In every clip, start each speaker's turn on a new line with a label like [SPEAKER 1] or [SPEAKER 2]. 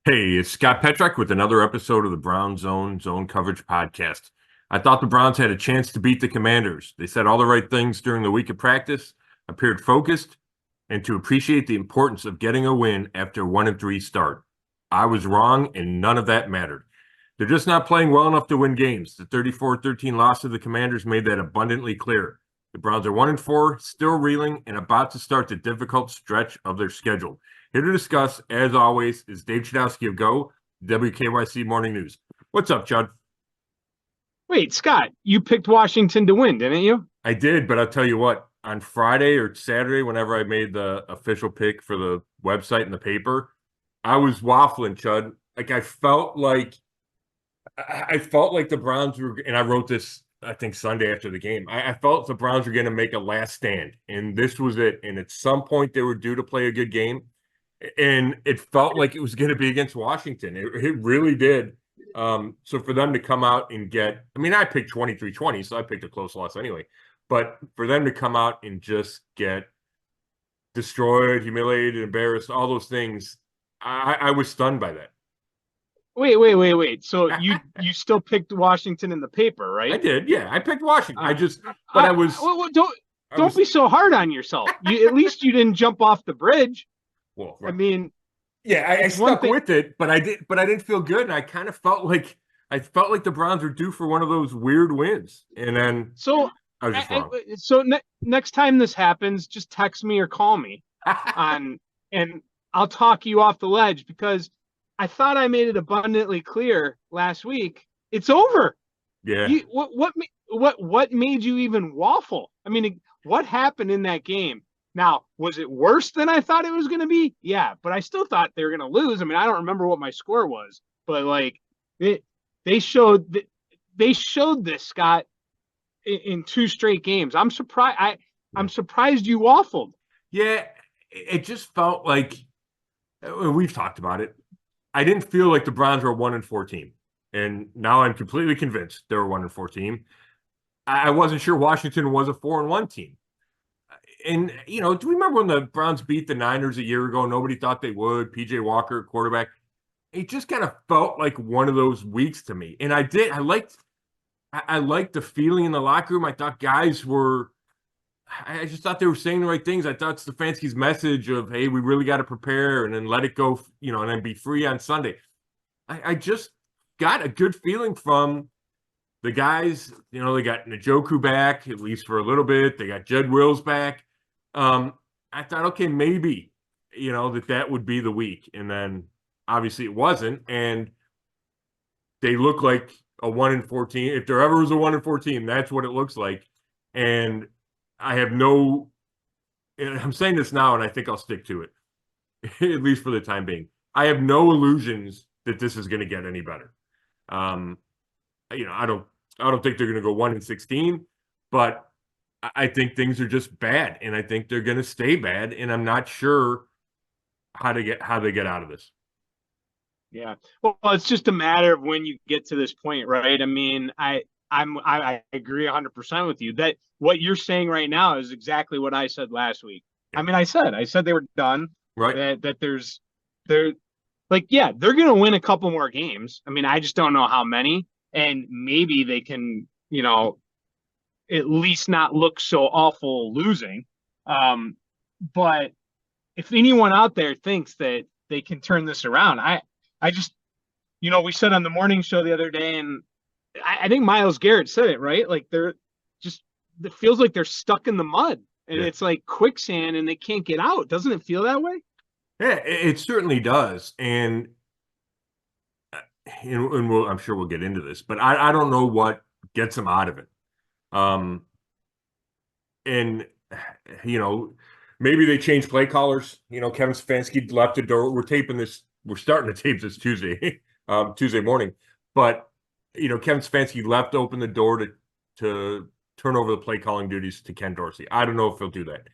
[SPEAKER 1] Hey, it's Scott Petrak with another episode of the Brown Zone Coverage Podcast. I thought the Browns had a chance to beat the Commanders. They said all the right things during the week of practice, appeared focused, and to appreciate the importance of getting a win after a 1-3 start. I was wrong, and none of that mattered. They're just not playing well enough to win games. The 34-13 loss to the Commanders made that abundantly clear. The Browns are 1-4, still reeling, and about to start the difficult stretch of their schedule. Here to discuss, as always, is Dave Chudowsky of WKYC Morning News. What's up, Chud?
[SPEAKER 2] Wait, Scott, you picked Washington to win, didn't you?
[SPEAKER 1] I did, but I'll tell you what, on Friday or Saturday, whenever I made the official pick for the website and the paper, I was waffling, Chud. Like I felt like the Browns were, and I wrote this, I think, Sunday after the game. I felt the Browns were going to make a last stand, and this was it. And at some point, they were due to play a good game. And it felt like it was going to be against Washington. It really did. So for them to come out and get, I mean, I picked 23-20, so I picked a close loss anyway. But for them to come out and just get destroyed, humiliated, embarrassed, all those things, I was stunned by that.
[SPEAKER 2] Wait. So you still picked Washington in the paper,
[SPEAKER 1] I
[SPEAKER 2] right?
[SPEAKER 1] did, yeah. I picked Washington. But
[SPEAKER 2] I well, don't be so hard on yourself. At least you didn't jump off the bridge.
[SPEAKER 1] Well,
[SPEAKER 2] I
[SPEAKER 1] right.
[SPEAKER 2] mean,
[SPEAKER 1] Yeah, I
[SPEAKER 2] it's one
[SPEAKER 1] stuck
[SPEAKER 2] thing.
[SPEAKER 1] with it, but I didn't feel good, and I kind of felt like the Browns were due for one of those weird wins, and then
[SPEAKER 2] So,
[SPEAKER 1] I was just wrong.
[SPEAKER 2] next time this happens, just text me or call me on, and I'll talk you off the ledge because I thought I made it abundantly clear last week. It's over.
[SPEAKER 1] Yeah,
[SPEAKER 2] What made you even waffle? I mean, what happened in that game? Now, was it worse than I thought it was going to be? Yeah, but I still thought they were going to lose. I mean, I don't remember what my score was, but like it, they showed this, Scott, in two straight games. I'm surprised. I'm surprised you waffled.
[SPEAKER 1] yeah. It just felt like we've talked about it. I didn't feel like the Browns were a 1-4 team, and now I'm completely convinced they're a 1-4 team. I wasn't sure Washington was a 4-1 team. And, do you remember when the Browns beat the Niners a year ago? Nobody thought they would. PJ Walker, quarterback. It just kind of felt like one of those weeks to me. And I liked the feeling in the locker room. I thought I just thought they were saying the right things. I thought Stefanski's message of, hey, we really got to prepare and then let it go, and then be free on Sunday. I just got a good feeling from the guys. They got Njoku back, at least for a little bit. They got Jed Wills back. I thought, okay, maybe, that would be the week. And then obviously it wasn't. And they look like a 1-4 team. If there ever was a 1-4 team, that's what it looks like. And and I'm saying this now, and I think I'll stick to it, at least for the time being. I have no illusions that this is going to get any better. I don't think they're going to go 1-16, but I think things are just bad, and I think they're going to stay bad, and I'm not sure how they get out of this.
[SPEAKER 2] Yeah. Well, it's just a matter of when you get to this point, right? I mean, I agree 100% with you that what you're saying right now is exactly what I said last week.
[SPEAKER 1] Yeah.
[SPEAKER 2] I mean, I said they were done.
[SPEAKER 1] Right.
[SPEAKER 2] They're like, yeah, they're going to win a couple more games. I mean, I just don't know how many, and maybe they can, at least not look so awful losing. But if anyone out there thinks that they can turn this around, I just, we said on the morning show the other day, and I think Myles Garrett said it, right? Like it feels like they're stuck in the mud, and
[SPEAKER 1] Yeah.
[SPEAKER 2] it's like quicksand and they can't get out. Doesn't it feel that way?
[SPEAKER 1] Yeah, it certainly does. And I'm sure we'll get into this, but I don't know what gets them out of it. And maybe they change play callers. Kevin Stefanski left the door. We're starting to tape this Tuesday, Tuesday morning. But Kevin Stefanski left open the door to turn over the play calling duties to Ken Dorsey. I don't know if he'll do that.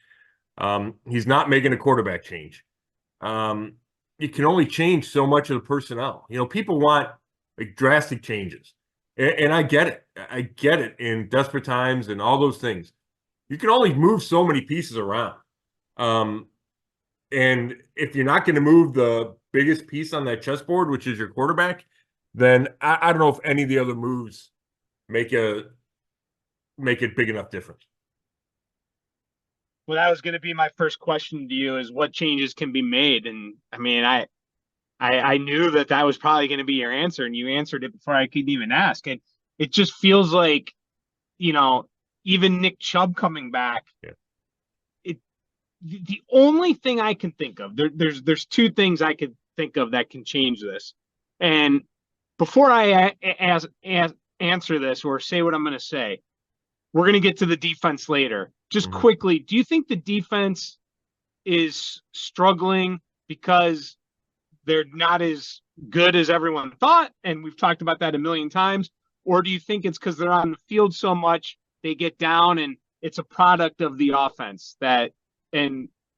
[SPEAKER 1] He's not making a quarterback change. You can only change so much of the personnel. People want like drastic changes, and I get it. I get it in desperate times and all those things. You can only move so many pieces around. And if you're not going to move the biggest piece on that chessboard, which is your quarterback, then I don't know if any of the other moves make a big enough difference.
[SPEAKER 2] Well, that was going to be my first question to you: is what changes can be made? And I mean, I knew that was probably going to be your answer, and you answered it before I could even ask. And it just feels like, even Nick Chubb coming back.
[SPEAKER 1] Yeah.
[SPEAKER 2] The only thing I can think of, there's two things I could think of that can change this. And before I answer this or say what I'm going to say, we're going to get to the defense later. Just quickly, do you think the defense is struggling because they're not as good as everyone thought? And we've talked about that a million times. Or do you think it's because they're on the field so much, they get down and it's a product of the offense that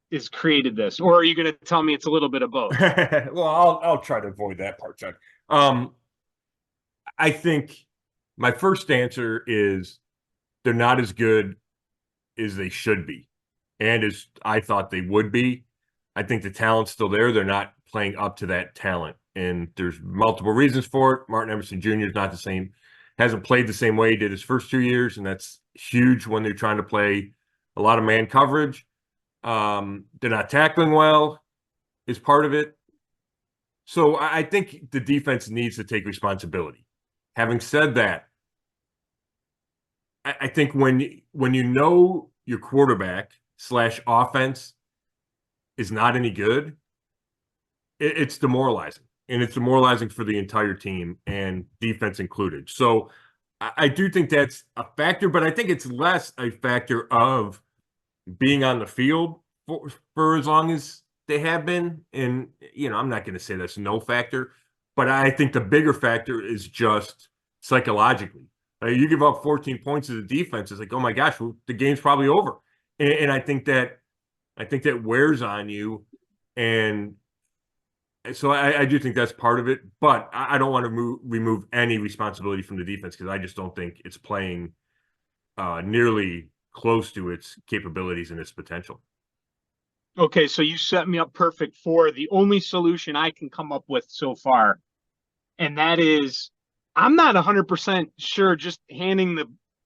[SPEAKER 2] is created this? Or are you going to tell me it's a little bit of both?
[SPEAKER 1] Well, I'll try to avoid that part, Chuck. I think my first answer is they're not as good as they should be, and as I thought they would be. I think the talent's still there. They're not playing up to that talent, and there's multiple reasons for it. Martin Emerson Jr. is not the same, hasn't played the same way he did his first 2 years, and that's huge when they're trying to play a lot of man coverage. They're not tackling well is part of it. So I think the defense needs to take responsibility. Having said that, I think when you know your quarterback / offense is not any good, it's demoralizing. And it's demoralizing for the entire team, and defense included. So I do think that's a factor, but I think it's less a factor of being on the field for as long as they have been. And, I'm not going to say that's no factor, but I think the bigger factor is just psychologically. You give up 14 points as a defense, it's like, oh my gosh, well, the game's probably over. And I think that wears on you. And so I do think that's part of it, but I don't want to remove any responsibility from the defense, because I just don't think it's playing nearly close to its capabilities and its potential.
[SPEAKER 2] Okay, so you set me up perfect for the only solution I can come up with so far, and that is, I'm not 100% sure just handing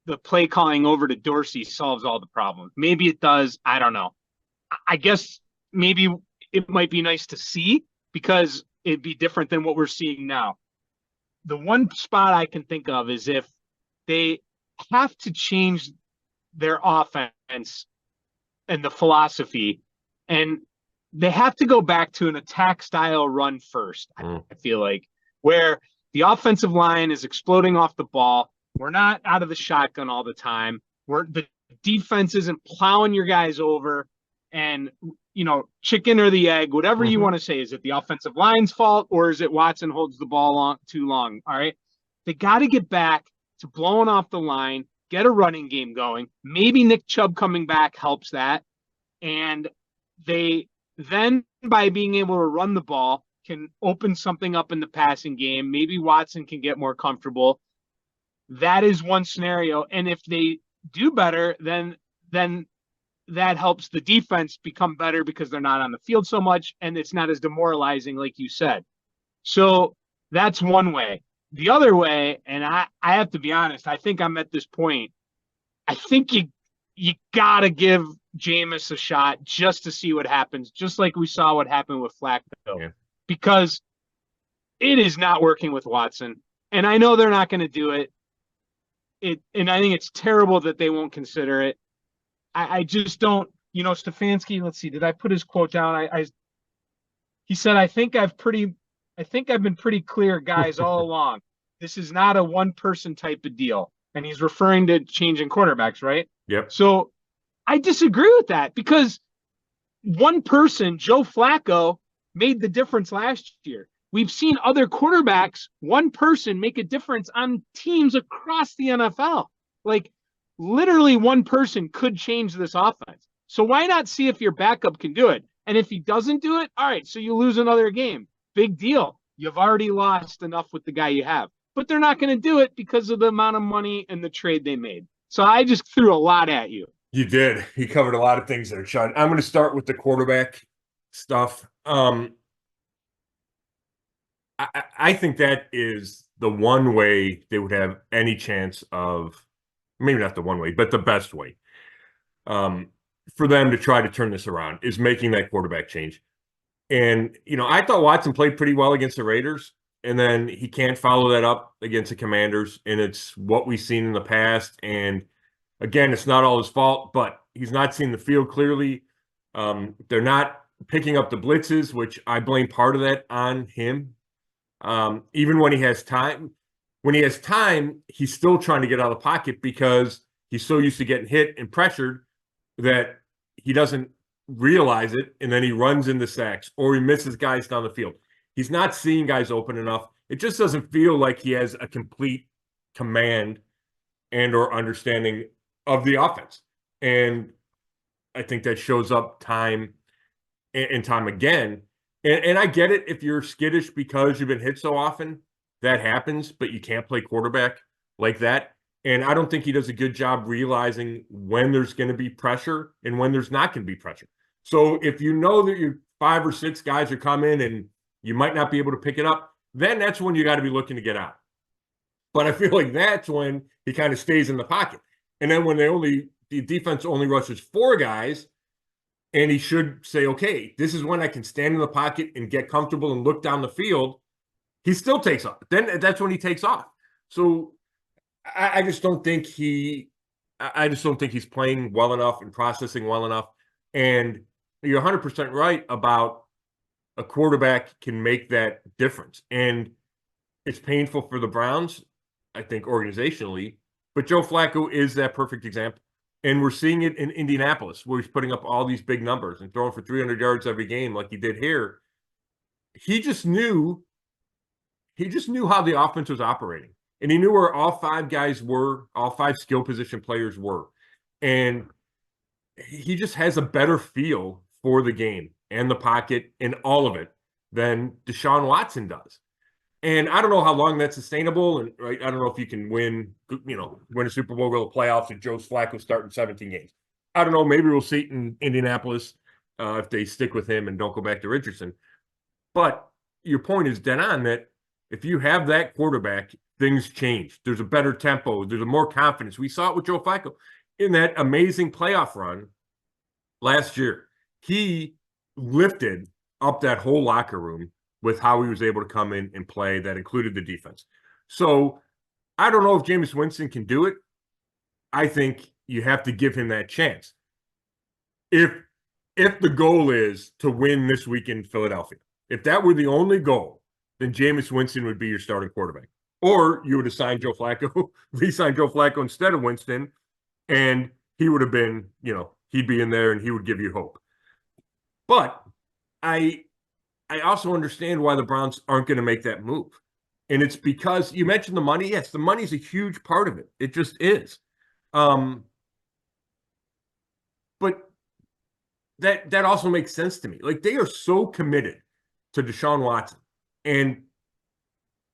[SPEAKER 2] the play calling over to Dorsey solves all the problems. Maybe it does. I don't know. I guess maybe it might be nice to see, because it'd be different than what we're seeing now. The one spot I can think of is if they have to change their offense and the philosophy, and they have to go back to an attack style run first. I feel like, where the offensive line is exploding off the ball. We're not out of the shotgun all the time. The defense isn't plowing your guys over, and chicken or the egg, whatever you want to say. Is it the offensive line's fault, or is it Watson holds the ball too long? All right. They got to get back to blowing off the line, get a running game going. Maybe Nick Chubb coming back helps that. And they then, by being able to run the ball, can open something up in the passing game. Maybe Watson can get more comfortable. That is one scenario. And if they do better, then that helps the defense become better, because they're not on the field so much, and it's not as demoralizing, like you said. So that's one way. The other way, and I have to be honest, I think I'm at this point, I think you got to give Jameis a shot just to see what happens, just like we saw what happened with Flacco, because it is not working with Watson. And I know they're not going to do it. And I think it's terrible that they won't consider it. I just don't, Stefanski, let's see, did I put his quote down? He said, I think I've been pretty clear, guys, all along. This is not a one-person type of deal. And he's referring to changing quarterbacks, right?
[SPEAKER 1] Yep.
[SPEAKER 2] So I disagree with that, because one person, Joe Flacco, made the difference last year. We've seen other quarterbacks, one person, make a difference on teams across the NFL. Like, literally one person could change this offense. So why not see if your backup can do it? And if he doesn't do it, all right, so you lose another game. Big deal. You've already lost enough with the guy you have. But they're not going to do it because of the amount of money and the trade they made. So I just threw a lot at you.
[SPEAKER 1] You did. You covered a lot of things there, Sean. I'm going to start with the quarterback stuff. I think that is the one way they would have any chance of, maybe not the one way, but the best way for them to try to turn this around is making that quarterback change. And, I thought Watson played pretty well against the Raiders, and then he can't follow that up against the Commanders. And it's what we've seen in the past. And again, it's not all his fault, but he's not seeing the field clearly. They're not picking up the blitzes, which I blame part of that on him. Even when he has time, he's still trying to get out of the pocket because he's so used to getting hit and pressured that he doesn't realize it, and then he runs into sacks or he misses guys down the field. He's not seeing guys open enough. It just doesn't feel like he has a complete command and or understanding of the offense. And I think that shows up time and time again. And I get it if you're skittish because you've been hit so often, that happens, but you can't play quarterback like that. And I don't think he does a good job realizing when there's going to be pressure and when there's not going to be pressure. So if you know that your 5 or 6 guys are coming and you might not be able to pick it up, then that's when you got to be looking to get out. But I feel like that's when he kind of stays in the pocket. And then when the defense only rushes 4 guys, and he should say, okay, this is when I can stand in the pocket and get comfortable and look down the field, he still takes off. Then that's when he takes off. So I just don't think he's playing well enough and processing well enough. And you're 100% right about a quarterback can make that difference. And it's painful for the Browns, I think, organizationally. But Joe Flacco is that perfect example. And we're seeing it in Indianapolis, where he's putting up all these big numbers and throwing for 300 yards every game like he did here. He just knew how the offense was operating. And he knew where all 5 guys were, all 5 skill position players were. And he just has a better feel for the game and the pocket and all of it than Deshaun Watson does. And I don't know how long that's sustainable. And right, I don't know if you can win a Super Bowl, go to the playoffs, and Joe Flacco starting 17 games. I don't know. Maybe we'll see it in Indianapolis if they stick with him and don't go back to Richardson. But your point is dead on that if you have that quarterback, things change. There's a better tempo. There's a more confidence. We saw it with Joe Flacco in that amazing playoff run last year. He lifted up that whole locker room with how he was able to come in and play. That included the defense. So I don't know if Jameis Winston can do it. I think you have to give him that chance. If the goal is to win this week in Philadelphia, if that were the only goal, then Jameis Winston would be your starting quarterback. Or you would assign Joe Flacco, re-sign Joe Flacco instead of Winston, and he would have been, he'd be in there and he would give you hope. But I also understand why the Browns aren't going to make that move. And it's because you mentioned the money. Yes, the money is a huge part of it. It just is. But that also makes sense to me. Like, they are so committed to Deshaun Watson. And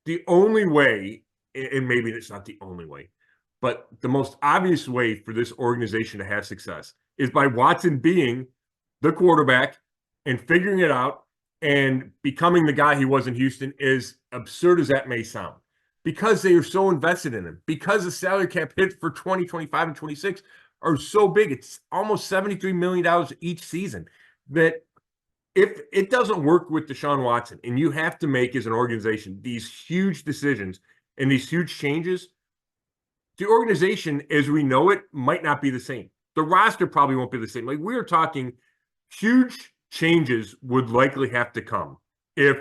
[SPEAKER 1] the only way, and maybe it's not the only way, but the most obvious way for this organization to have success is by Watson being the quarterback and figuring it out and becoming the guy he was in Houston, as absurd as that may sound, because they are so invested in him, because the salary cap hits for 2025 and 26 are so big. It's almost $73 million each season, that if it doesn't work with Deshaun Watson and you have to make, as an organization, these huge decisions and these huge changes, the organization as we know it might not be the same. The roster probably won't be the same. Like, we're talking huge changes would likely have to come if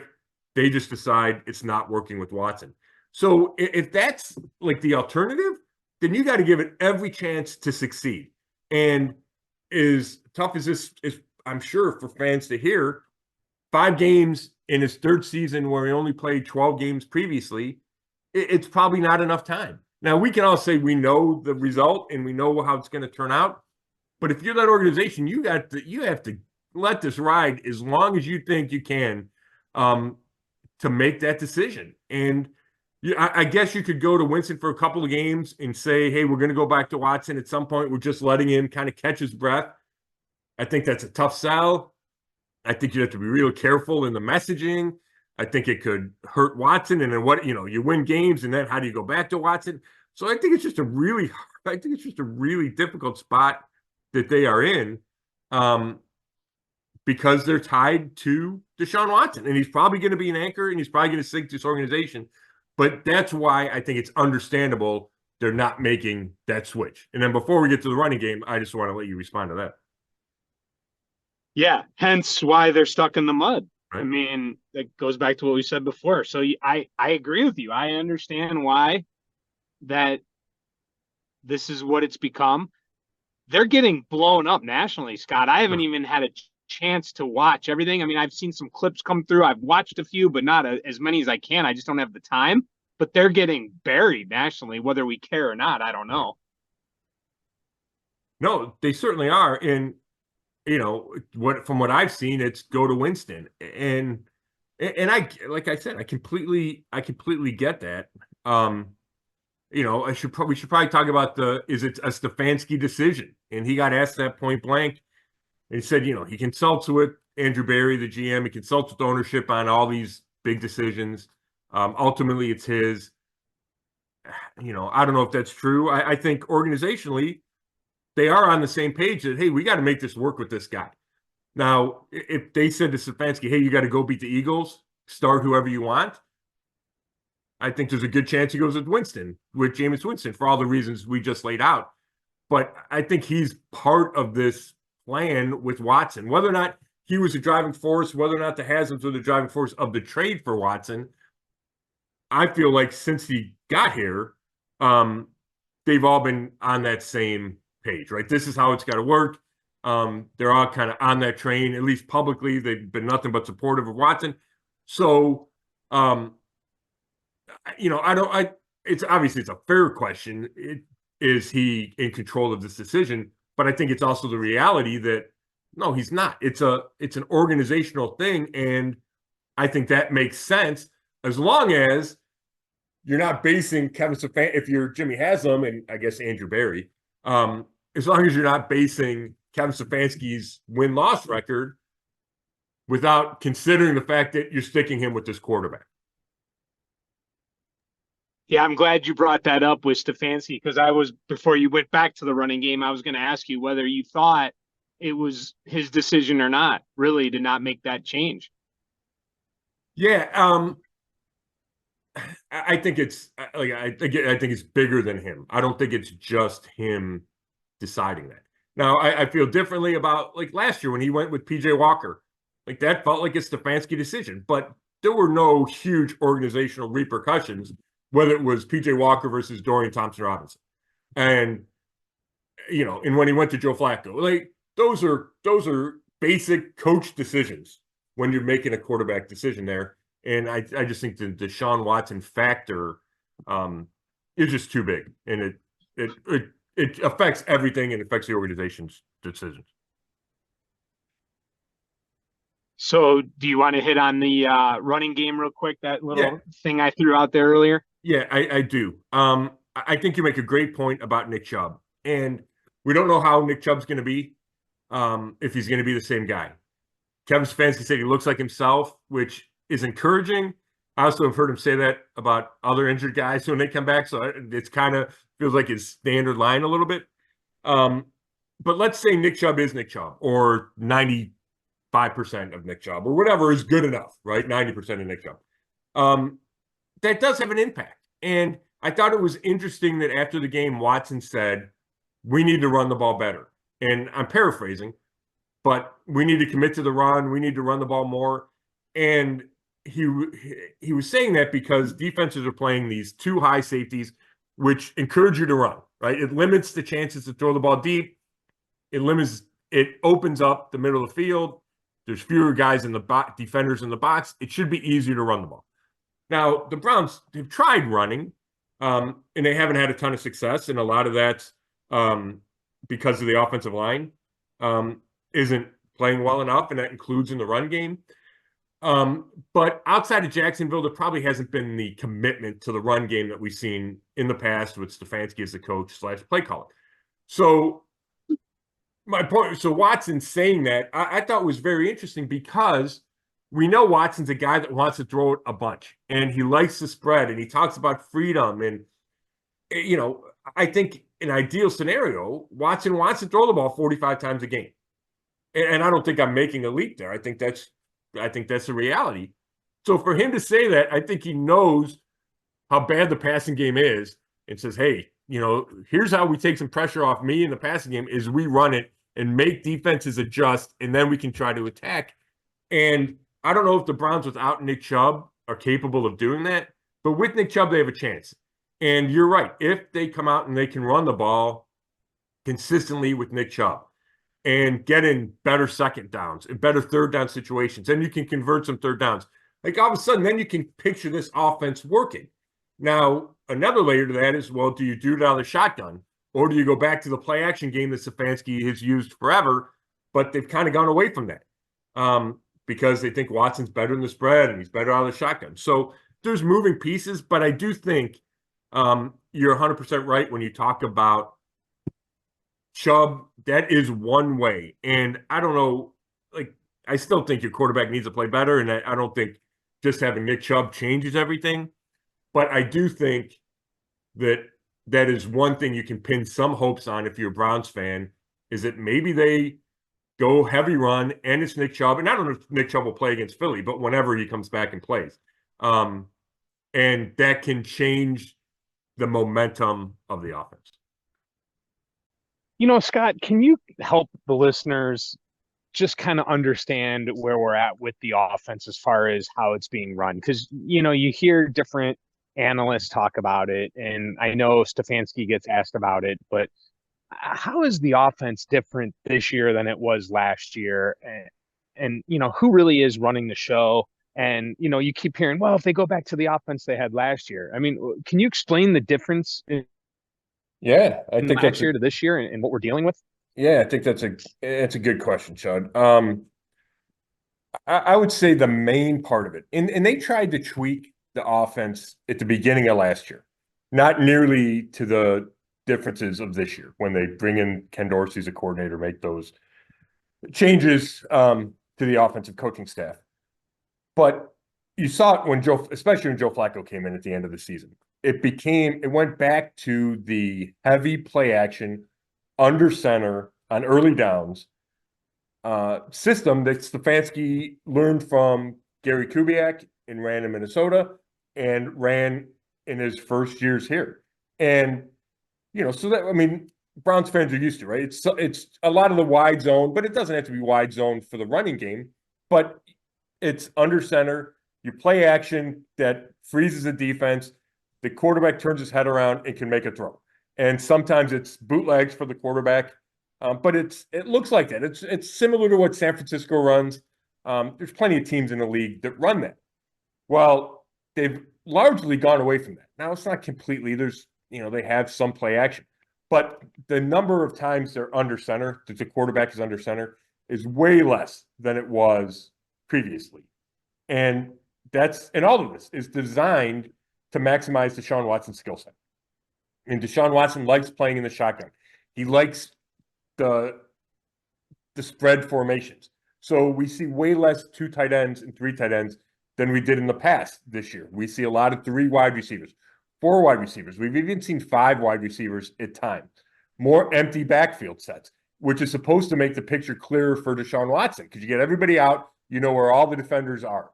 [SPEAKER 1] they just decide it's not working with Watson. So if that's like the alternative, then you got to give it every chance to succeed. And as tough as this is, I'm sure, for fans to hear, 5 games in his 3rd season where he only played 12 games previously, it's probably not enough time. Now, we can all say we know the result and we know how it's going to turn out. But if you're that organization, you have to let this ride as long as you think you can to make that decision. And I guess you could go to Winston for a couple of games and say, hey, we're going to go back to Watson at some point. We're just letting him kind of catch his breath. I think that's a tough sell. I think you have to be real careful in the messaging. I think it could hurt Watson. And then you win games, and then how do you go back to Watson? So I think it's just a really difficult spot that they are in, because they're tied to Deshaun Watson, and he's probably going to be an anchor, and he's probably going to sink this organization. But that's why I think it's understandable they're not making that switch. And then before we get to the running game, I just want to let you respond to that.
[SPEAKER 2] Yeah, hence why they're stuck in the mud.
[SPEAKER 1] Right.
[SPEAKER 2] I mean, it goes back to what we said before. So I agree with you. I understand why that this is what it's become. They're getting blown up nationally, Scott. I haven't even had a chance to watch everything. I mean, I've seen some clips come through. I've watched a few, but not as many as I can. I just don't have the time. But they're getting buried nationally, whether we care or not. I don't know.
[SPEAKER 1] No, they certainly are. And from what I've seen, it's go to Winston. And I, like I said, I completely get that. We should probably talk about is it a Stefanski decision? And he got asked that point blank. And he said, he consults with Andrew Berry, the GM. He consults with ownership on all these big decisions. Ultimately, it's his. I don't know if that's true. I think organizationally, they are on the same page that, hey, we got to make this work with this guy. Now, if they said to Stefanski, hey, you got to go beat the Eagles, start whoever you want, I think there's a good chance he goes with Jameis Winston, for all the reasons we just laid out. But I think he's part of this plan with Watson. Whether or not he was a driving force, whether or not the Haslam's were the driving force of the trade for Watson, I feel like since he got here, they've all been on that same page, right? This is how it's got to work. They're all kind of on that train, at least publicly. They've been nothing but supportive of Watson. So, it's obviously it's a fair question. Is he in control of this decision? But I think it's also the reality that no, he's not. It's an organizational thing, and I think that makes sense as long as you're not basing Kevin Stefanski. If you're Jimmy Haslam and I guess Andrew Berry, as long as you're not basing Kevin Stefanski's win-loss record without considering the fact that you're sticking him with this quarterback.
[SPEAKER 2] Yeah, I'm glad you brought that up with Stefanski, because before you went back to the running game, I was going to ask you whether you thought it was his decision or not, really, to not make that change.
[SPEAKER 1] Yeah, I think it's I think it's bigger than him. I don't think it's just him deciding that. Now, I feel differently about like last year when he went with PJ Walker. Like that felt like a Stefanski decision, but there were no huge organizational repercussions, whether it was PJ Walker versus Dorian Thompson-Robinson. And and when he went to Joe Flacco, like those are basic coach decisions when you're making a quarterback decision there. And I just think the Deshaun Watson factor is just too big, and it affects everything, and affects the organization's decisions.
[SPEAKER 2] So do you want to hit on the running game real quick, that little thing I threw out there earlier?
[SPEAKER 1] Yeah, I do. I think you make a great point about Nick Chubb. And we don't know how Nick Chubb's going to be, if he's going to be the same guy. Kevin Stefanski said he looks like himself, which is encouraging. I also have heard him say that about other injured guys when they come back. So it's kind of feels like his standard line a little bit. But let's say Nick Chubb is Nick Chubb, or 95% of Nick Chubb, or whatever is good enough, right? 90% of Nick Chubb. That does have an impact. And I thought it was interesting that after the game, Watson said, we need to run the ball better. And I'm paraphrasing, but we need to commit to the run. We need to run the ball more. And he was saying that because defenses are playing these two high safeties, which encourage you to run, right? It limits the chances to throw the ball deep. It opens up the middle of the field. There's fewer guys in the box, defenders in the box. It should be easier to run the ball. Now, the Browns have tried running, and they haven't had a ton of success. And a lot of that's because of the offensive line isn't playing well enough, and that includes in the run game. But outside of Jacksonville, there probably hasn't been the commitment to the run game that we've seen in the past with Stefanski as the coach / play caller. So my point. So Watson saying that I thought was very interesting because we know Watson's a guy that wants to throw it a bunch and he likes the spread and he talks about freedom. And, I think an ideal scenario, Watson wants to throw the ball 45 times a game. And I don't think I'm making a leap there. I think that's the reality. So for him to say that, I think he knows how bad the passing game is and says, hey, here's how we take some pressure off me in the passing game is we run it and make defenses adjust, and then we can try to attack. And I don't know if the Browns without Nick Chubb are capable of doing that, but with Nick Chubb, they have a chance. And you're right. If they come out and they can run the ball consistently with Nick Chubb and get in better second downs and better third down situations, then you can convert some third downs. Like all of a sudden, then you can picture this offense working. Now, another layer to that is, well, do you do it out of the shotgun? Or do you go back to the play action game that Stefanski has used forever, but they've kind of gone away from that because they think Watson's better in the spread and he's better out of the shotgun. So there's moving pieces, but I do think you're 100% right when you talk about Chubb. That is one way. And I don't know, I still think your quarterback needs to play better, and I don't think just having Nick Chubb changes everything. But I do think that is one thing you can pin some hopes on if you're a Browns fan, is that maybe they go heavy run and it's Nick Chubb. And I don't know if Nick Chubb will play against Philly, but whenever he comes back and plays. And that can change the momentum of the offense.
[SPEAKER 2] Scott, can you help the listeners just kind of understand where we're at with the offense as far as how it's being run? Because, you hear different analysts talk about it, and I know Stefanski gets asked about it, but how is the offense different this year than it was last year? And who really is running the show? And, you keep hearing, well, if they go back to the offense they had last year. I mean, can you explain the difference
[SPEAKER 1] Yeah, I think
[SPEAKER 2] last year to this year and what we're dealing with?
[SPEAKER 1] Yeah, I think that's a good question, Chud. I would say the main part of it, and they tried to tweak the offense at the beginning of last year, not nearly to the differences of this year when they bring in Ken Dorsey as a coordinator, make those changes to the offensive coaching staff. But you saw it especially when Joe Flacco came in at the end of the season. It went back to the heavy play action under center on early downs system that Stefanski learned from Gary Kubiak and ran in Minnesota and ran in his first years here. And, so that, I mean, Browns fans are used to, right? It's a lot of the wide zone, but it doesn't have to be wide zone for the running game, but it's under center. You play action that freezes the defense. The quarterback turns his head around and can make a throw. And sometimes it's bootlegs for the quarterback, but it looks like that. It's similar to what San Francisco runs. There's plenty of teams in the league that run that. Well, they've largely gone away from that. Now, it's not completely. They have some play action. But the number of times they're under center, that the quarterback is under center, is way less than it was previously. And all of this is designed to maximize Deshaun Watson's skill set. And Deshaun Watson likes playing in the shotgun. He likes the spread formations. So we see way less 2 tight ends and 3 tight ends than we did in the past this year. We see a lot of 3 wide receivers, 4 wide receivers. We've even seen 5 wide receivers at times. More empty backfield sets, which is supposed to make the picture clearer for Deshaun Watson because you get everybody out, you know where all the defenders are.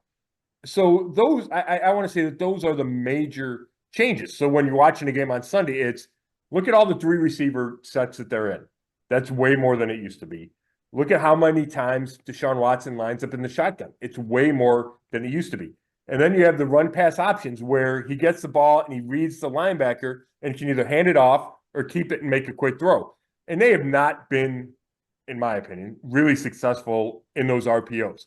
[SPEAKER 1] So those, I want to say that those are the major changes. So when you're watching a game on Sunday, it's look at all the 3 receiver sets that they're in. That's way more than it used to be. Look at how many times Deshaun Watson lines up in the shotgun. It's way more than it used to be. And then you have the run pass options where he gets the ball and he reads the linebacker and can either hand it off or keep it and make a quick throw. And they have not been, in my opinion, really successful in those RPOs.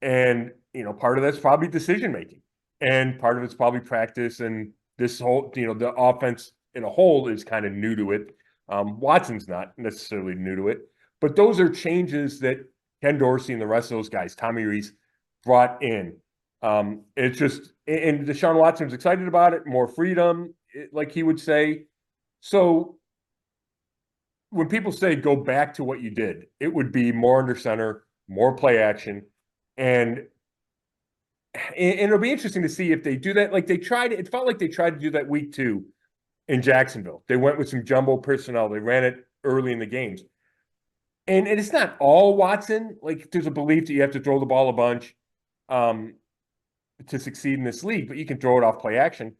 [SPEAKER 1] And, part of that's probably decision-making. And part of it's probably practice. And this whole, the offense in a whole is kind of new to it. Watson's not necessarily new to it. But those are changes that Ken Dorsey and the rest of those guys, Tommy Rees, brought in. It's just, and Deshaun Watson's excited about it, more freedom, like he would say. So when people say go back to what you did, it would be more under center, more play action, and it'll be interesting to see if they do that. Like they tried, it felt like they tried to do that week 2 in Jacksonville. They went with some jumbo personnel. They ran it early in the games. And it's not all Watson. Like there's a belief that you have to throw the ball a bunch to succeed in this league, but you can throw it off play action.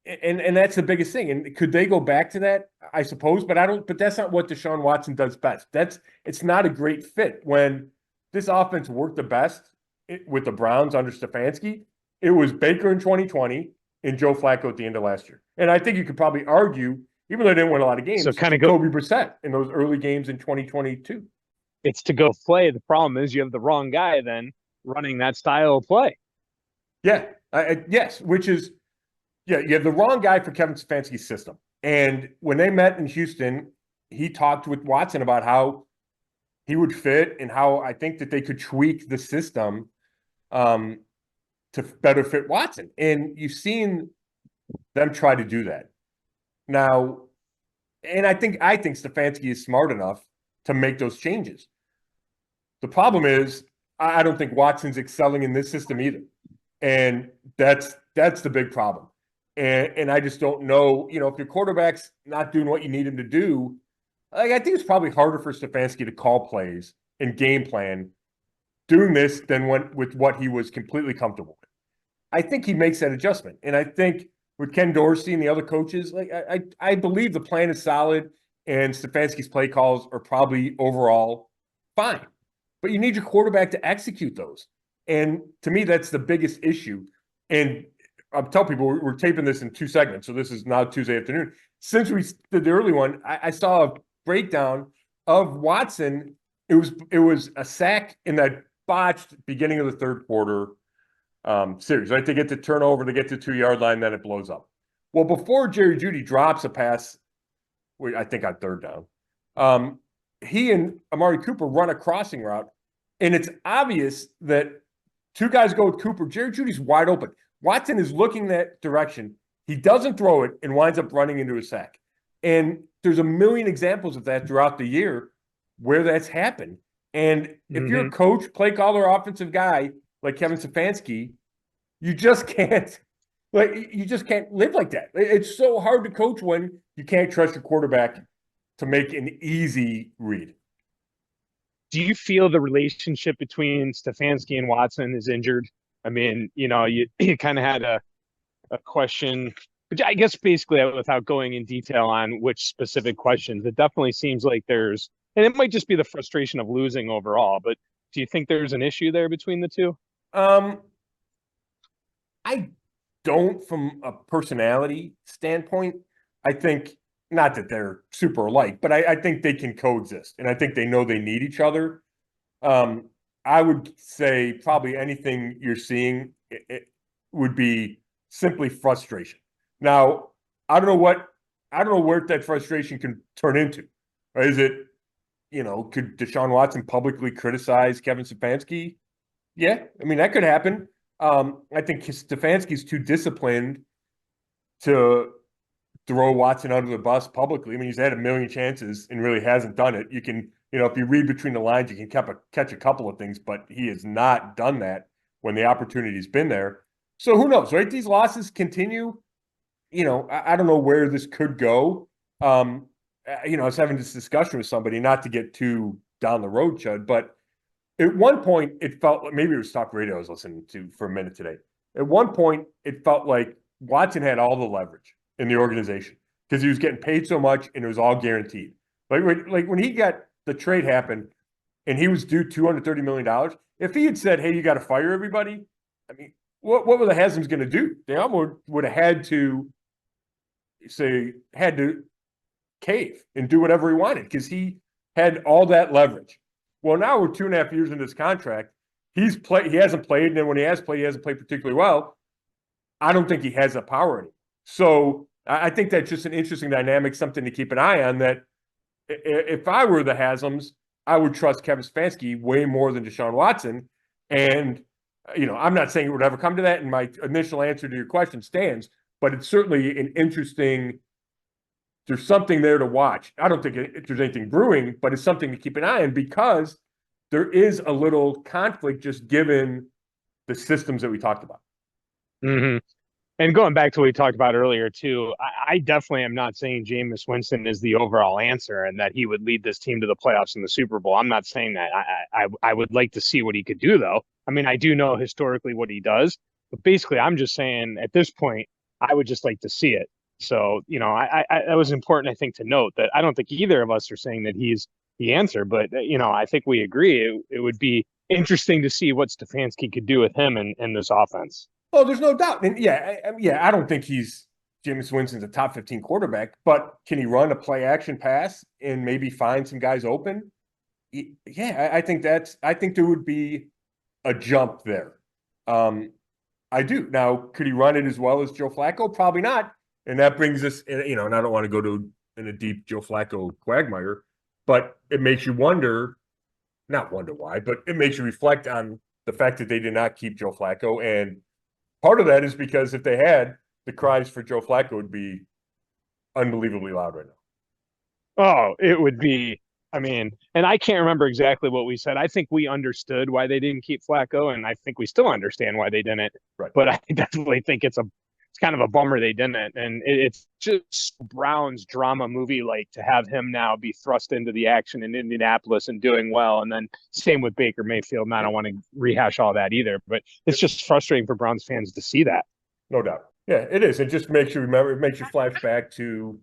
[SPEAKER 1] And that's the biggest thing. And could they go back to that? I suppose, but that's not what Deshaun Watson does best. It's not a great fit. When this offense worked the best with the Browns under Stefanski, it was Baker in 2020 and Joe Flacco at the end of last year. And I think you could probably argue, even though they didn't win a lot of games,
[SPEAKER 2] so kind of
[SPEAKER 1] Kobe Brissett in those early games in 2022.
[SPEAKER 2] It's to go play. The problem is you have the wrong guy then running that style of play.
[SPEAKER 1] Yeah, yes, which is, yeah, you have the wrong guy for Kevin Stefanski's system. And when they met in Houston, he talked with Watson about how he would fit and how I think that they could tweak the system to better fit Watson. And you've seen them try to do that. Now, and I think Stefanski is smart enough to make those changes. The problem is, I don't think Watson's excelling in this system either. And that's the big problem. And I just don't know, if your quarterback's not doing what you need him to do, like I think it's probably harder for Stefanski to call plays and game plan doing this than with what he was completely comfortable with. I think he makes that adjustment. And I think with Ken Dorsey and the other coaches, like I believe the plan is solid and Stefanski's play calls are probably overall fine. But you need your quarterback to execute those. And to me, that's the biggest issue. And I'll tell people we're taping this in 2 segments, so this is now Tuesday afternoon. Since we did the early one, I saw a breakdown of Watson. It was a sack in that botched beginning of the third quarter series, right? They get the turnover, they get to the 2-yard line, then it blows up. Well, before Jerry Jeudy drops a pass, I think on third down, he and Amari Cooper run a crossing route, and it's obvious that 2 guys go with Cooper. Jerry Jeudy's wide open. Watson is looking that direction. He doesn't throw it and winds up running into a sack. And there's a million examples of that throughout the year where that's happened. And if you're a coach, play caller, offensive guy like Kevin Stefanski, you just can't live like that. It's so hard to coach when you can't trust your quarterback to make an easy read.
[SPEAKER 2] Do you feel the relationship between Stefanski and Watson is injured? I mean, you kind of had a question, which I guess basically without going in detail on which specific questions, it definitely seems like and it might just be the frustration of losing overall, but do you think there's an issue there between the two?
[SPEAKER 1] I don't, from a personality standpoint. I think not that they're super alike, but I think they can coexist, and I think they know they need each other. I would say probably anything you're seeing it would be simply frustration. Now, I don't know where that frustration can turn into. Right? Is it, could Deshaun Watson publicly criticize Kevin Stefanski? Yeah, I mean, that could happen. I think Stefanski's too disciplined to throw Watson under the bus publicly. I mean, he's had a million chances and really hasn't done it. You can, if you read between the lines, you can catch a couple of things, but he has not done that when the opportunity's been there. So who knows, right? These losses continue. I don't know where this could go. I was having this discussion with somebody, not to get too down the road, Chud, but at one point it felt like, maybe it was talk radio I was listening to for a minute today. At one point, it felt like Watson had all the leverage in the organization because he was getting paid so much and it was all guaranteed. Like when he got the trade happen and he was due $230 million, if he had said, hey, you got to fire everybody, I mean, what were the Haslam's going to do? They almost would have had to cave and do whatever he wanted because he had all that leverage. Well, now we're 2.5 years into this contract. He hasn't played, and then when he has played, he hasn't played particularly well. I don't think he has that power anymore. So I think that's just an interesting dynamic, something to keep an eye on. That if I were the Haslams, I would trust Kevin Stefanski way more than Deshaun Watson. And I'm not saying it would ever come to that, and my initial answer to your question stands. But it's certainly an interesting there's something there to watch. I don't think there's anything brewing, but it's something to keep an eye on because there is a little conflict just given the systems that we talked about.
[SPEAKER 2] Mm-hmm. And going back to what we talked about earlier too, I definitely am not saying Jameis Winston is the overall answer and that he would lead this team to the playoffs in the Super Bowl. I'm not saying that. I would like to see what he could do though. I mean, I do know historically what he does, but basically, I'm just saying at this point, I would just like to see it. So, that was important, I think, to note that I don't think either of us are saying that he's the answer, but I think we agree it would be interesting to see what Stefanski could do with him in this offense.
[SPEAKER 1] Oh, there's no doubt. And I don't think Jameis Winston's a top 15 quarterback, but can he run a play action pass and maybe find some guys open? Yeah, I think there would be a jump there. I do. Now, could he run it as well as Joe Flacco? Probably not. And that brings us, and I don't want to go in a deep Joe Flacco quagmire, but it makes you not wonder why, but it makes you reflect on the fact that they did not keep Joe Flacco. And part of that is because if they had, the cries for Joe Flacco would be unbelievably loud right now.
[SPEAKER 2] Oh, it would be. I mean, and I can't remember exactly what we said. I think we understood why they didn't keep Flacco, and I think we still understand why they didn't.
[SPEAKER 1] Right.
[SPEAKER 2] But I definitely think it's kind of a bummer they didn't. And it's just Brown's drama movie, like to have him now be thrust into the action in Indianapolis and doing well. And then same with Baker Mayfield. And I don't want to rehash all that either, but it's just frustrating for Browns fans to see that.
[SPEAKER 1] No doubt. Yeah, it is. It just makes you remember, it makes you flash back to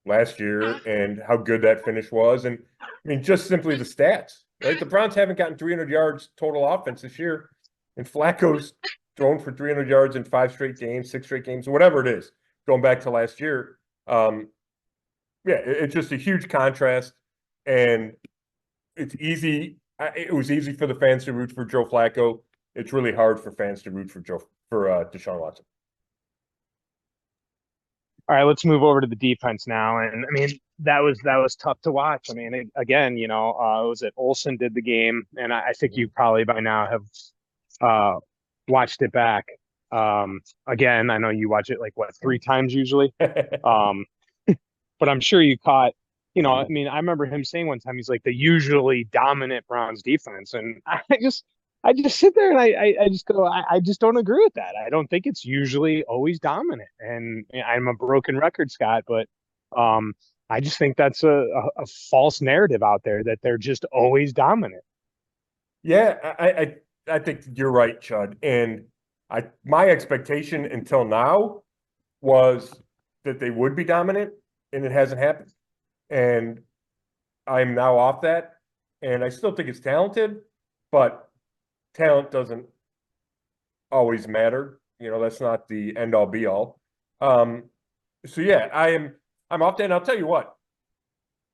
[SPEAKER 1] last year and how good that finish was. And I mean, just simply the stats, right? The Browns haven't gotten 300 yards total offense this year. And Flacco's thrown for 300 yards in 5 straight games, 6 straight games, whatever it is, going back to last year. It's just a huge contrast. And it's easy. It was easy for the fans to root for Joe Flacco. It's really hard for fans to root for Deshaun Watson.
[SPEAKER 2] All right, let's move over to the defense now. And I mean, that was tough to watch. I mean, again, it was that Olsen did the game, and I think you probably by now have watched it back. Again, I know you watch it like 3 times usually. But I'm sure you caught, I mean, I remember him saying one time, he's like the usually dominant Browns defense. And I just sit there and I just go, I just don't agree with that. I don't think it's usually always dominant. And I'm a broken record, Scott, but I just think that's a false narrative out there that they're just always dominant.
[SPEAKER 1] Yeah, I think you're right, Chud. And my expectation until now was that they would be dominant, and it hasn't happened. And I'm now off that. And I still think it's talented, but talent doesn't always matter. That's not the end all be all. So yeah, I'm off that. And I'll tell you what,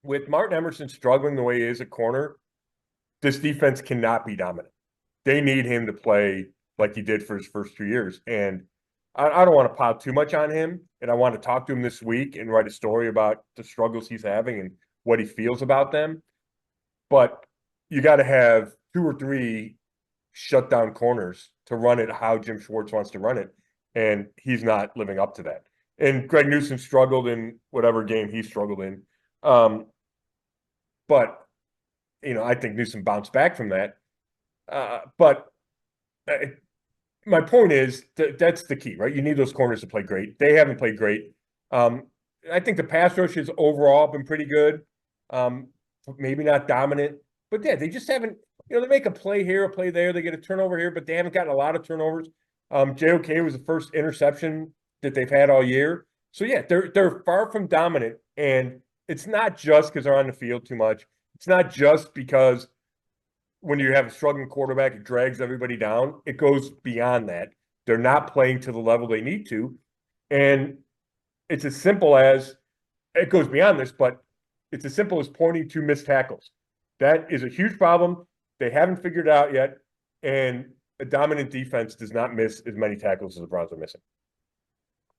[SPEAKER 1] with Martin Emerson struggling the way he is at corner, this defense cannot be dominant. They need him to play like he did for his first 2 years. And I don't want to pile too much on him. And I want to talk to him this week and write a story about the struggles he's having and what he feels about them. But you got to have 2 or 3 shutdown corners to run it how Jim Schwartz wants to run it. And he's not living up to that. And Greg Newsome struggled in whatever game he struggled in. But, I think Newsome bounced back from that. But my point is that's the key, right? You need those corners to play great. They haven't played great. I think the pass rush has overall been pretty good. Maybe not dominant, but yeah, they just haven't, they make a play here, a play there. They get a turnover here, but they haven't gotten a lot of turnovers. JOK was the first interception that they've had all year. So yeah, they're far from dominant. And it's not just because they're on the field too much. It's not just because when you have a struggling quarterback, it drags everybody down. It goes beyond that. They're not playing to the level they need to. And it's as simple as, it goes beyond this, but it's as simple as pointing to missed tackles. That is a huge problem. They haven't figured it out yet. And a dominant defense does not miss as many tackles as the Browns are missing.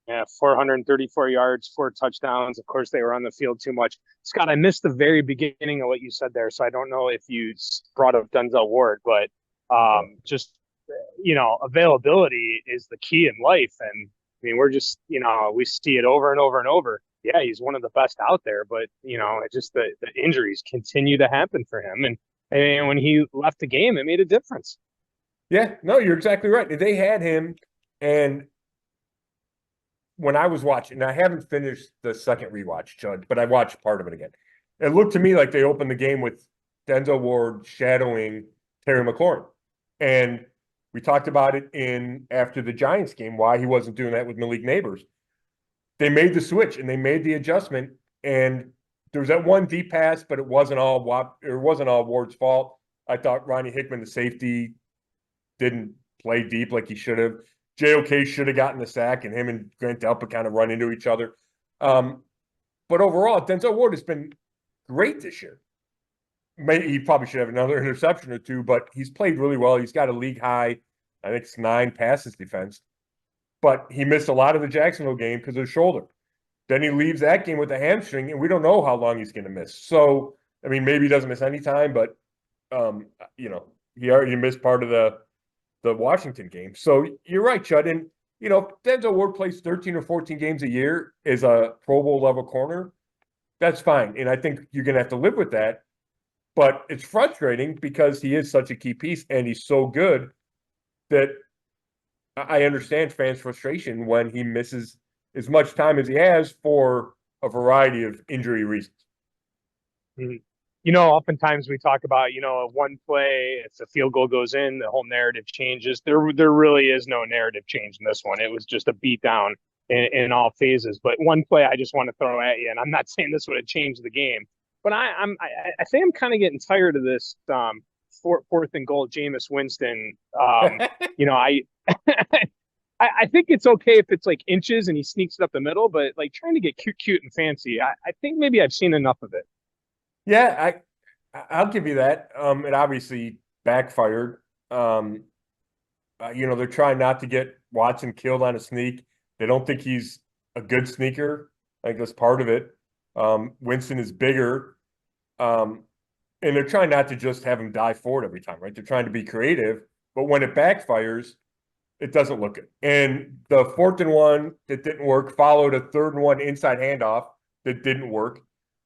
[SPEAKER 2] Yeah, 434 yards, 4 touchdowns. Of course, they were on the field too much. Scott, I missed the very beginning of what you said there, so I don't know if you brought up Denzel Ward, but just, availability is the key in life. And I mean, we're just, we see it over and over and over. yeah, he's one of the best out there. But it just the injuries continue to happen for him, and when he left the game, it made a difference.
[SPEAKER 1] Yeah, no, you're exactly right. They had him, and when I was watching, and I haven't finished the second rewatch, Chud, but I watched part of it again. It looked to me like they opened the game with Denzel Ward shadowing Terry McLaurin. And we talked about it in after the Giants game, why he wasn't doing that with Malik Neighbors. They made the switch and they made the adjustment. And there was that one deep pass, but it wasn't all Ward's fault. I thought Ronnie Hickman, the safety, didn't play deep like he should have. JOK should have gotten the sack, and him and Grant Delpit kind of run into each other. But overall, Denzel Ward has been great this year. He probably should have another interception or two, but he's played really well. He's got a league high, I think it's 9 passes defense. But he missed a lot of the Jacksonville game because of his shoulder. Then he leaves that game with a hamstring, and we don't know how long he's going to miss. So, I mean, maybe he doesn't miss any time, but he already missed part of the Washington game. So you're right, Chud. And, Denzel Ward plays 13 or 14 games a year as a Pro Bowl level corner. That's fine. And I think you're going to have to live with that. But it's frustrating because he is such a key piece and he's so good that I understand fans' frustration when he misses as much time as he has for a variety of injury reasons.
[SPEAKER 2] Mm-hmm. Oftentimes we talk about, one play, if the field goal goes in, the whole narrative changes. There really is no narrative change in this one. It was just a beatdown in all phases. But one play I just want to throw at you, and I'm not saying this would have changed the game, but I think I'm kind of getting tired of this fourth and goal, Jameis Winston. I think it's okay if it's like inches and he sneaks it up the middle, but like trying to get cute and fancy, I think maybe I've seen enough of it.
[SPEAKER 1] Yeah, I'll give you that. It obviously backfired. They're trying not to get Watson killed on a sneak. They don't think he's a good sneaker. I think that's part of it. Winston is bigger. And they're trying not to just have him die for it every time, right? They're trying to be creative. But when it backfires, it doesn't look good. And the 4th and 1 that didn't work followed a 3rd and 1 inside handoff that didn't work.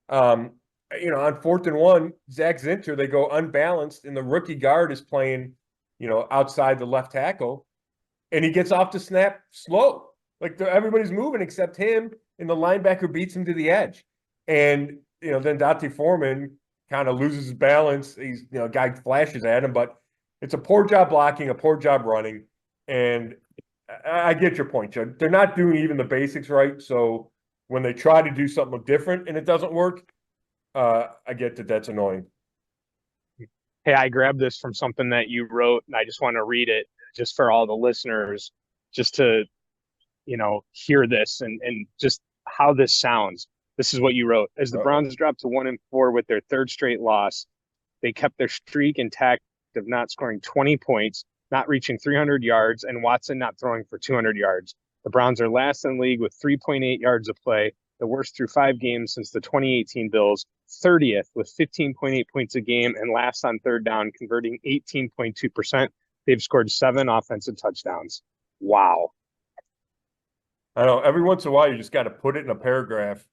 [SPEAKER 1] On 4th and 1, Zach Zinter, they go unbalanced, and the rookie guard is playing, outside the left tackle, and he gets off the snap slow. Like everybody's moving except him, and the linebacker beats him to the edge. And, then Dante Foreman kind of loses his balance. He's, a guy flashes at him, but it's a poor job blocking, a poor job running. And I get your point, Judd. They're not doing even the basics right. So when they try to do something different and it doesn't work, I get that that's annoying.
[SPEAKER 2] Hey, I grabbed this from something that you wrote, and I just want to read it just for all the listeners, just to, hear this and just how this sounds. This is what you wrote. As the Browns dropped to 1-4 with their 3rd straight loss, they kept their streak intact of not scoring 20 points, not reaching 300 yards, and Watson not throwing for 200 yards. The Browns are last in the league with 3.8 yards of play, the worst through 5 games since the 2018 Bills, 30th with 15.8 points a game, and last on 3rd down, converting 18.2%. They've scored 7 offensive touchdowns. Wow.
[SPEAKER 1] I know. Every once in a while, you just got to put it in a paragraph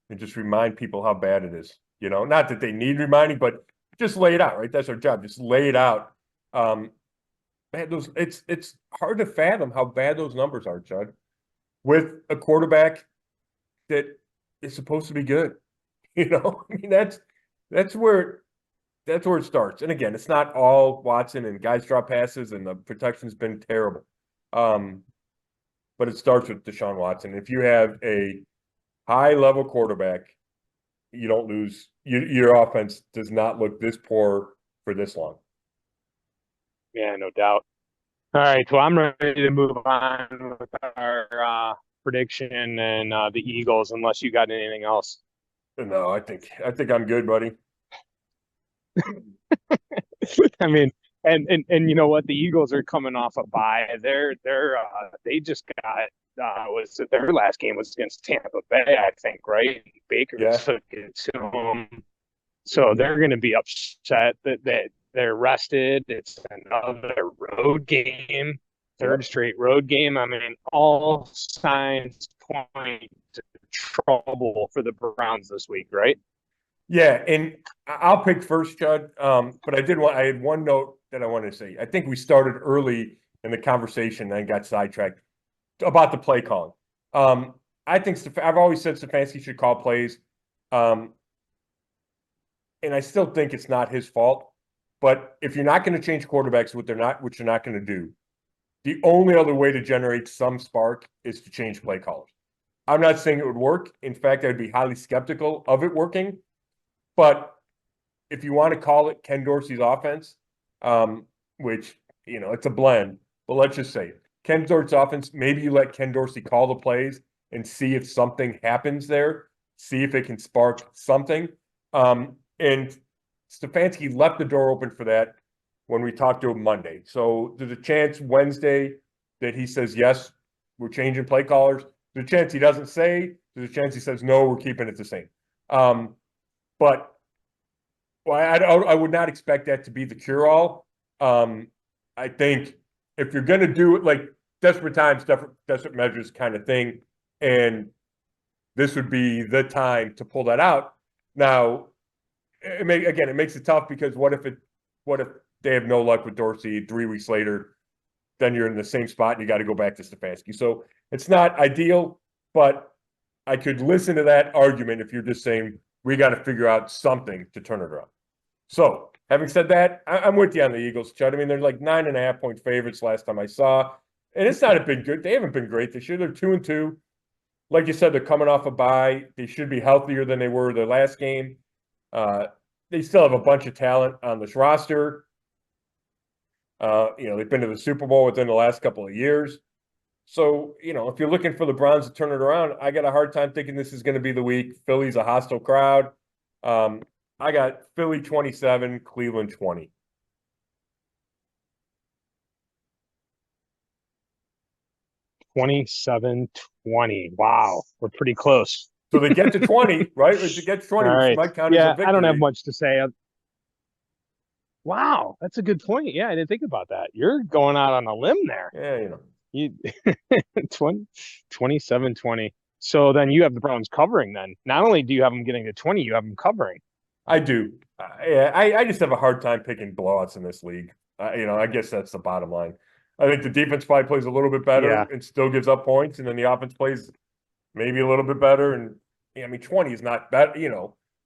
[SPEAKER 1] and just remind people how bad it is. Not that they need reminding, but just lay it out, right? That's our job. Just lay it out. Man, it's hard to fathom how bad those numbers are, Judd, with a quarterback that is supposed to be good. I mean, that's where it starts. And again, it's not all Watson, and guys drop passes and the protection's been terrible. But it starts with Deshaun Watson. If you have a high level quarterback, you don't lose. Your offense does not look this poor for this long.
[SPEAKER 2] Yeah, no doubt. All right, well, I'm ready to move on with our prediction and the Eagles, unless you got anything else.
[SPEAKER 1] No, I think I'm good, buddy.
[SPEAKER 2] I mean, and you know what? The Eagles are coming off a bye. They just got was their last game was against Tampa Bay, I think, right? Baker took it to them, so they're going to be upset that they're rested. It's another road game. third straight road game. I mean, all signs point to trouble for the Browns this week, right?
[SPEAKER 1] Yeah, and I'll pick first, Chud. But I had one note that I wanted to say. I think we started early in the conversation and got sidetracked about the play calling. I think I've always said Stefanski should call plays. And I still think it's not his fault. But if you're not going to change quarterbacks, which you're not going to do, the only other way to generate some spark is to change play callers. I'm not saying it would work. In fact, I'd be highly skeptical of it working. But if you want to call it Ken Dorsey's offense, which, it's a blend, but let's just say it. Ken Dorsey's offense, maybe you let Ken Dorsey call the plays and see if something happens there, see if it can spark something. And Stefanski left the door open for that when we talked to him Monday. So there's a chance Wednesday that he says, yes, we're changing play callers. There's a chance he doesn't say. There's a chance he says, no, we're keeping it the same. But I would not expect that to be the cure-all. I think if you're going to do it, like desperate times, desperate measures kind of thing, and this would be the time to pull that out. Now, it makes it tough because what if they have no luck with Dorsey 3 weeks later, then you're in the same spot and you got to go back to Stefanski. So it's not ideal, but I could listen to that argument if you're just saying we got to figure out something to turn it around. So having said that, I'm with you on the Eagles, Chud. I mean, they're like 9.5-point favorites last time I saw, and it's not been good. They haven't been great this year. They're 2-2. Like you said, they're coming off a bye. They should be healthier than they were their last game. They still have a bunch of talent on this roster. They've been to the Super Bowl within the last couple of years. So, if you're looking for the Browns to turn it around, I got a hard time thinking this is going to be the week. Philly's a hostile crowd. I got Philly 27, Cleveland 20.
[SPEAKER 2] $27-20. Wow, we're pretty close.
[SPEAKER 1] So they get to 20, right? If you get to 20,
[SPEAKER 2] right.
[SPEAKER 1] Which might count as a victory.
[SPEAKER 2] I don't have much to say. Wow, that's a good point. Yeah, I didn't think about that. You're going out on a limb there.
[SPEAKER 1] Yeah,
[SPEAKER 2] You 27-20. So then you have the Browns covering then. Not only do you have them getting to 20, you have them covering.
[SPEAKER 1] I do. I just have a hard time picking blowouts in this league. I guess that's the bottom line. I think the defense probably plays a little bit better and still gives up points, and then the offense plays maybe a little bit better. And 20 is not bad,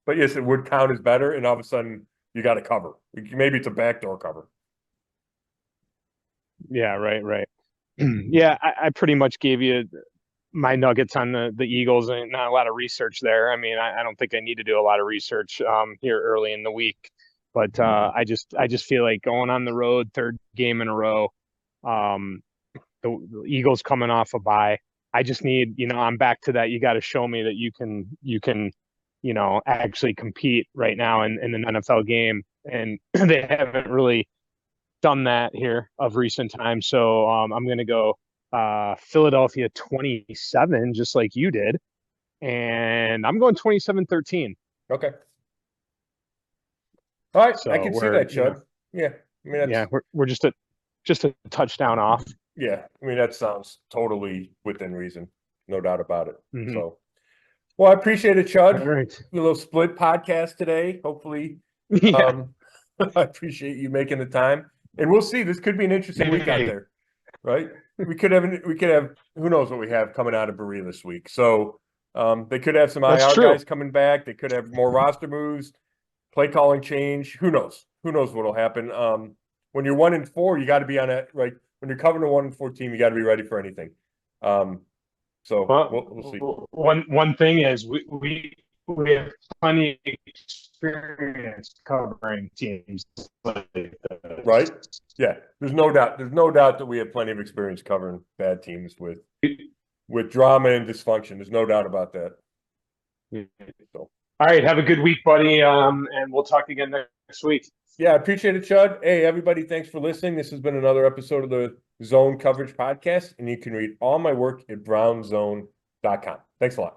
[SPEAKER 1] but yes, it would count as better. And all of a sudden, you got to cover. Maybe it's a backdoor cover.
[SPEAKER 2] Yeah, right. Yeah, I pretty much gave you my nuggets on the Eagles, and not a lot of research there. I mean, I don't think I need to do a lot of research here early in the week, but I just feel like going on the road, third game in a row, the Eagles coming off a bye. I just need, I'm back to that. You got to show me that you can, actually compete right now in an NFL game, and they haven't really done that here of recent times. So I'm going to go Philadelphia 27, just like you did. And I'm going 27-13.
[SPEAKER 1] Okay. All right.
[SPEAKER 2] So
[SPEAKER 1] I can see that, Chud. Yeah. I mean,
[SPEAKER 2] we're just a touchdown off.
[SPEAKER 1] Yeah. I mean, that sounds totally within reason. No doubt about it.
[SPEAKER 2] Mm-hmm.
[SPEAKER 1] So, well, I appreciate it, Chud.
[SPEAKER 2] All right.
[SPEAKER 1] A little split podcast today. Hopefully,
[SPEAKER 2] yeah.
[SPEAKER 1] I appreciate you making the time. And we'll see. This could be an interesting week out there, right? We could have. Who knows what we have coming out of Berea this week? So they could have some IR guys coming back. They could have more roster moves, play calling change. Who knows? Who knows what'll happen? When you're 1-4, you got to be on it. Right? When you're covering a 1-4 team, you got to be ready for anything. So we'll see.
[SPEAKER 2] One thing is we have plenty of experience covering teams like this.
[SPEAKER 1] Right? Yeah. There's no doubt. There's no doubt that we have plenty of experience covering bad teams with drama and dysfunction. There's no doubt about that.
[SPEAKER 2] So. All right. Have a good week, buddy. And we'll talk again next week.
[SPEAKER 1] Yeah, I appreciate it, Chud. Hey, everybody, thanks for listening. This has been another episode of the Zone Coverage Podcast, and you can read all my work at brownzone.com. Thanks a lot.